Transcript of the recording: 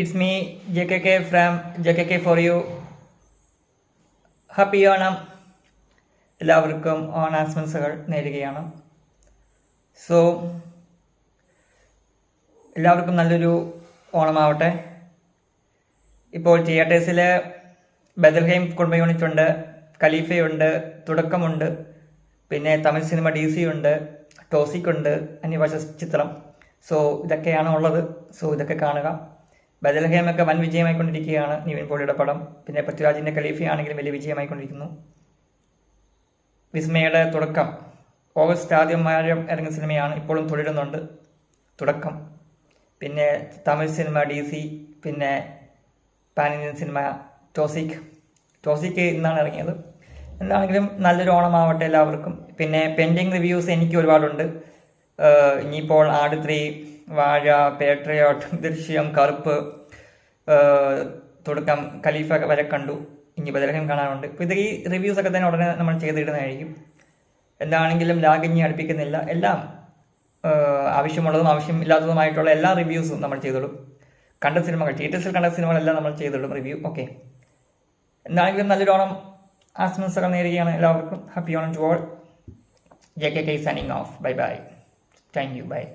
It's me, JKK from JKK for you. Happy Onam. എല്ലാവർക്കും ഓണാശംസകൾ നേരുകയാണ്. സോ എല്ലാവർക്കും നല്ലൊരു ഓണമാവട്ടെ. ഇപ്പോൾ തിയേറ്റേഴ്സിൽ ബദൽഹൈം കുടുംബ യൂണിറ്റ് ഉണ്ട്, ഖലീഫയുണ്ട്, തുടക്കമുണ്ട്, പിന്നെ തമിഴ് സിനിമ DC ഉണ്ട്, ടോസിക് ഉണ്ട്, അന്യഭാഷ ചിത്രം. സോ ഇതൊക്കെയാണ് ഉള്ളത്. സോ ഇതൊക്കെ കാണുക. ബദൽഹേമൊക്കെ വൻ വിജയമായിക്കൊണ്ടിരിക്കുകയാണ്. നിവിൻ പോളിയുടെ പടം. പിന്നെ പൃഥ്വിരാജിൻ്റെ ഖലീഫയാണെങ്കിലും വലിയ വിജയമായിക്കൊണ്ടിരിക്കുന്നു. വിസ്മയുടെ തുടക്കം ഓഗസ്റ്റ് ആദ്യം ഇറങ്ങിയ സിനിമയാണ്, ഇപ്പോഴും തുടരുന്നുണ്ട് തുടക്കം. പിന്നെ തമിഴ് സിനിമ DC, പിന്നെ പാൻ ഇന്ത്യൻ സിനിമ ടോസിക് ഇന്നാണ് ഇറങ്ങിയത്. എന്താണെങ്കിലും നല്ലൊരു ഓണമാവട്ടെ എല്ലാവർക്കും. പിന്നെ പെൻഡിങ് റിവ്യൂസ് എനിക്ക് ഒരുപാടുണ്ട്. ഇനിയിപ്പോൾ ആട് 3, വാഴ, പേട്രിയോട്ട്, ദൃശ്യം, കറുപ്പ്, തുടക്കം, ഖലീഫ വരെ കണ്ടു. ഇനി ബദൽഹം കാണാനുണ്ട്. ഇപ്പോൾ ഇത് ഈ റിവ്യൂസൊക്കെ തന്നെ ഉടനെ നമ്മൾ ചെയ്തിടുന്നതായിരിക്കും. എന്താണെങ്കിലും ലാഗിഞ്ഞ് അടുപ്പിക്കുന്നില്ല. എല്ലാം ആവശ്യമുള്ളതും ആവശ്യമില്ലാത്തതുമായിട്ടുള്ള എല്ലാ റിവ്യൂസും നമ്മൾ ചെയ്തിടും. കണ്ട സിനിമകൾ, തിയേറ്റേഴ്സിൽ കണ്ട സിനിമകളെല്ലാം നമ്മൾ ചെയ്തിടും റിവ്യൂ. ഓക്കെ, എന്താണെങ്കിലും നല്ലൊരു ഓണം ആശംസകൾ നേരുകയാണ് എല്ലാവർക്കും. Happy Onam to all. JKK signing off. Bye bye. Thank you. Bye.